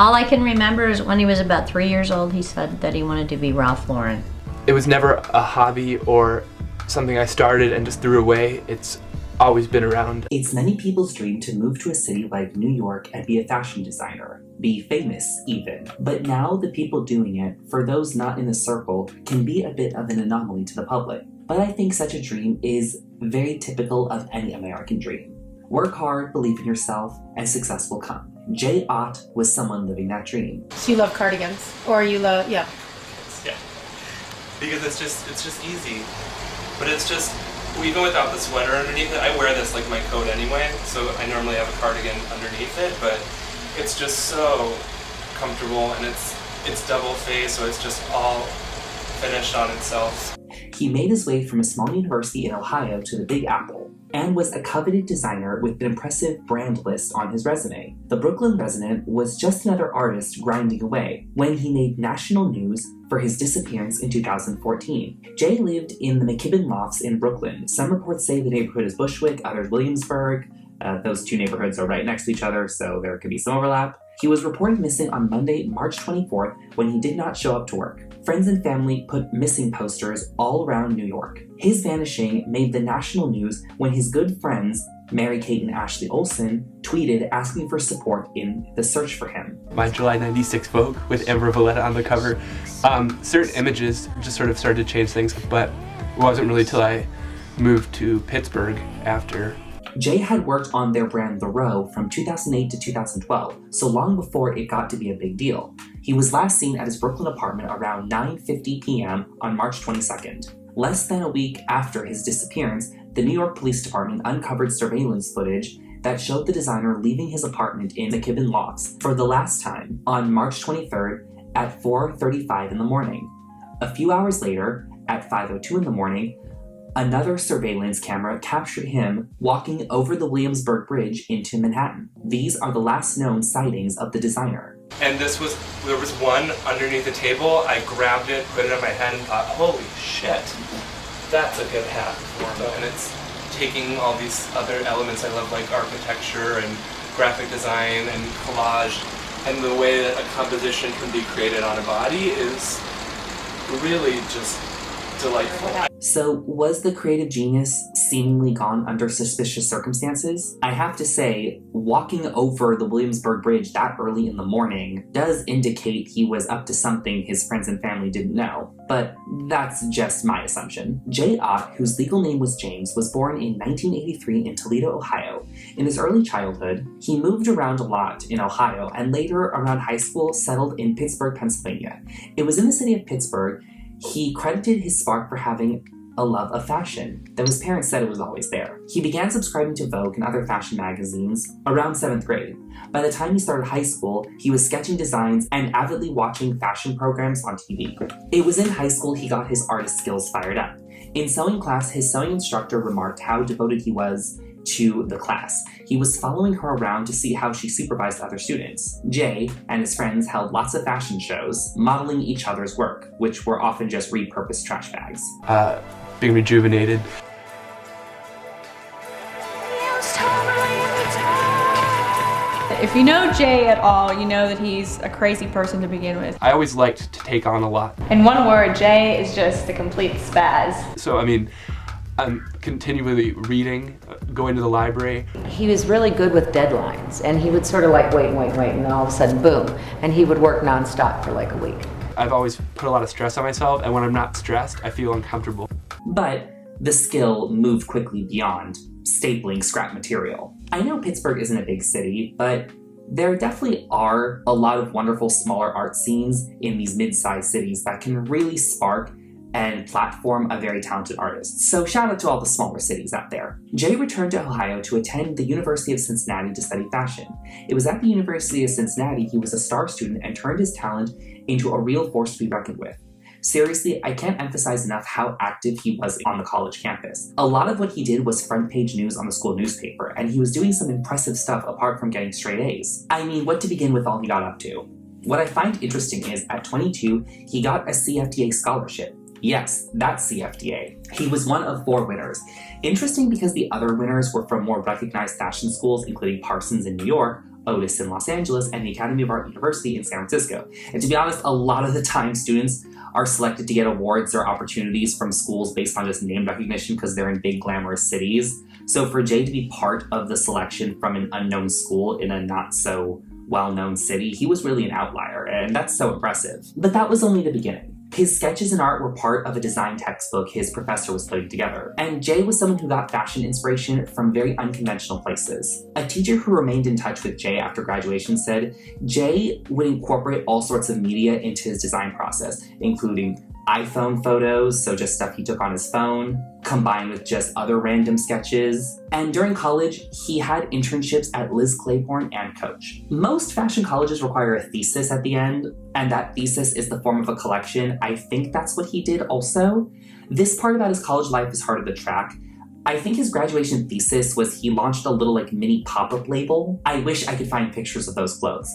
All I can remember is when he was about 3 years old, he said that he wanted to be Ralph Lauren. It was never a hobby or something I started and just threw away. It's always been around. It's many people's dream to move to a city like New York and be a fashion designer, be famous even. But now the people doing it, for those not in the circle, can be a bit of an anomaly to the public. But I think such a dream is very typical of any American dream. Work hard, believe in yourself, and success will come. Jay Ott was someone living that dream. So you love cardigans, or you love, yeah. Yeah, because it's just easy. But it's just, even without the sweater underneath it, I wear this like my coat anyway, so I normally have a cardigan underneath it, but it's just so comfortable, and it's double face, so it's just all finished on itself. He made his way from a small university in Ohio to the Big Apple, and was a coveted designer with an impressive brand list on his resume. The Brooklyn resident was just another artist grinding away when he made national news for his disappearance in 2014. Jay lived in the McKibben Lofts in Brooklyn. Some reports say the neighborhood is Bushwick, others Williamsburg. Those two neighborhoods are right next to each other, so there could be some overlap. He was reported missing on Monday, March 24th, when he did not show up to work. Friends and family put missing posters all around New York. His vanishing made the national news when his good friends, Mary-Kate and Ashley Olsen, tweeted asking for support in the search for him. My July '96 Vogue with Amber Valletta on the cover. Certain images just sort of started to change things, but it wasn't really till I moved to Pittsburgh after. Jay had worked on their brand The Row from 2008 to 2012, so long before it got to be a big deal. He was last seen at his Brooklyn apartment around 9:50 p.m. on March 22nd. Less than a week after his disappearance, the New York Police Department uncovered surveillance footage that showed the designer leaving his apartment in McKibben Lofts for the last time on March 23rd at 4:35 in the morning. A few hours later, at 5:02 in the morning, another surveillance camera captured him walking over the Williamsburg Bridge into Manhattan. These are the last known sightings of the designer. And there was one underneath the table. I grabbed it, put it on my head, and thought, holy shit, that's a good hat for me. And it's taking all these other elements I love, like architecture and graphic design and collage, and the way that a composition can be created on a body is really just delightful. So, was the creative genius seemingly gone under suspicious circumstances? I have to say, walking over the Williamsburg Bridge that early in the morning does indicate he was up to something his friends and family didn't know. But that's just my assumption. Jay Ott, whose legal name was James, was born in 1983 in Toledo, Ohio. In his early childhood, he moved around a lot in Ohio and later, around high school, settled in Pittsburgh, Pennsylvania. It was in the city of Pittsburgh he credited his spark for having a love of fashion, though his parents said it was always there. He began subscribing to Vogue and other fashion magazines around 7th grade. By the time he started high school, he was sketching designs and avidly watching fashion programs on TV. It was in high school he got his artist skills fired up. In sewing class, his sewing instructor remarked how devoted he was to the class. He was following her around to see how she supervised other students. Jay and his friends held lots of fashion shows, modeling each other's work, which were often just repurposed trash bags. Being rejuvenated. If you know Jay at all, you know that he's a crazy person to begin with. I always liked to take on a lot. In one word, Jay is just a complete spaz. So, I mean, I'm continually reading, going to the library. He was really good with deadlines, and he would sort of like wait, and then all of a sudden, boom, and he would work nonstop for like a week. I've always put a lot of stress on myself, and when I'm not stressed, I feel uncomfortable. But the skill moved quickly beyond stapling scrap material. I know Pittsburgh isn't a big city, but there definitely are a lot of wonderful smaller art scenes in these mid-sized cities that can really spark and platform a very talented artist. So shout out to all the smaller cities out there. Jay returned to Ohio to attend the University of Cincinnati to study fashion. It was at the University of Cincinnati he was a star student and turned his talent into a real force to be reckoned with. Seriously, I can't emphasize enough how active he was on the college campus. A lot of what he did was front page news on the school newspaper, and he was doing some impressive stuff apart from getting straight A's. I mean, what to begin with all he got up to? What I find interesting is, at 22, he got a CFDA scholarship. Yes, that's CFDA. He was one of 4 winners. Interesting because the other winners were from more recognized fashion schools, including Parsons in New York, Otis in Los Angeles, and the Academy of Art University in San Francisco. And to be honest, a lot of the time students are selected to get awards or opportunities from schools based on just name recognition because they're in big glamorous cities. So for Jay to be part of the selection from an unknown school in a not so well-known city, he was really an outlier, and that's so impressive. But that was only the beginning. His sketches and art were part of a design textbook his professor was putting together, and Jay was someone who got fashion inspiration from very unconventional places. A teacher who remained in touch with Jay after graduation said Jay would incorporate all sorts of media into his design process, including iPhone photos, so just stuff he took on his phone, combined with just other random sketches. And during college, he had internships at Liz Claiborne and Coach. Most fashion colleges require a thesis at the end, and that thesis is the form of a collection. I think that's what he did also. This part about his college life is harder to track. I think his graduation thesis was he launched a little mini pop-up label. I wish I could find pictures of those clothes.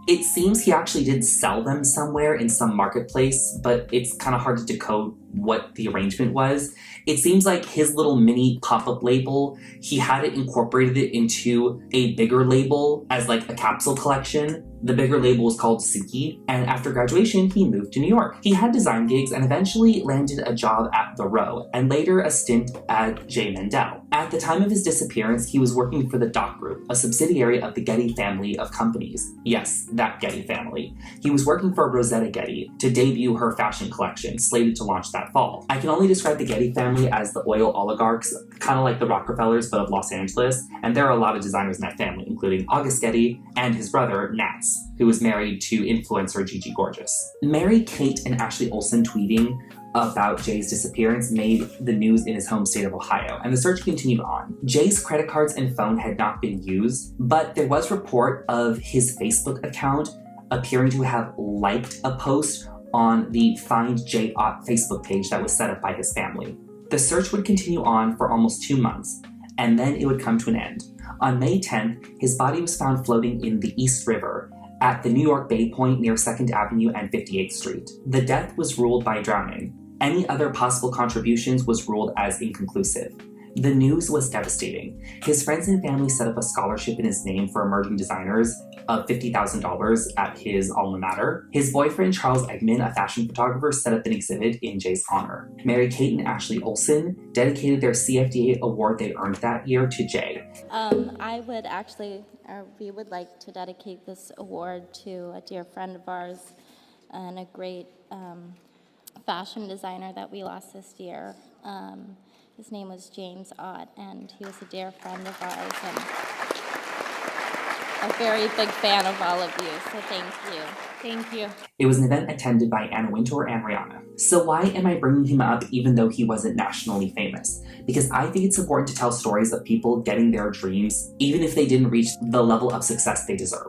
It seems he actually did sell them somewhere in some marketplace, but it's kind of hard to decode what the arrangement was. It seems like his little mini pop-up label, he had it incorporated it into a bigger label as a capsule collection. The bigger label was called Suki, and after graduation, he moved to New York. He had design gigs and eventually landed a job at The Row, and later a stint at J. Mendel. At the time of his disappearance, he was working for the Dock Group, a subsidiary of the Getty family of companies. Yes, that Getty family. He was working for Rosetta Getty to debut her fashion collection, slated to launch that fall. I can only describe the Getty family as the oil oligarchs, kind of like the Rockefellers, but of Los Angeles, and there are a lot of designers in that family, including August Getty and his brother, Nats, who was married to influencer Gigi Gorgeous. Mary-Kate and Ashley Olsen tweeting about Jay's disappearance made the news in his home state of Ohio, and the search continued on. Jay's credit cards and phone had not been used, but there was report of his Facebook account appearing to have liked a post on the Find Jay Ott Facebook page that was set up by his family. The search would continue on for almost 2 months, and then it would come to an end. On May 10th, his body was found floating in the East River at the New York Bay Point near 2nd Avenue and 58th Street. The death was ruled by drowning. Any other possible contributions was ruled as inconclusive. The news was devastating. His friends and family set up a scholarship in his name for emerging designers of $50,000 at his alma mater. His boyfriend, Charles Eggman, a fashion photographer, set up an exhibit in Jay's honor. Mary-Kate and Ashley Olsen dedicated their CFDA award they earned that year to Jay. We would like to dedicate this award to a dear friend of ours and a great fashion designer that we lost this year. His name was James Ott, and he was a dear friend of ours and a very big fan of all of you, so thank you. Thank you. It was an event attended by Anna Wintour and Rihanna. So why am I bringing him up even though he wasn't nationally famous? Because I think it's important to tell stories of people getting their dreams, even if they didn't reach the level of success they deserve.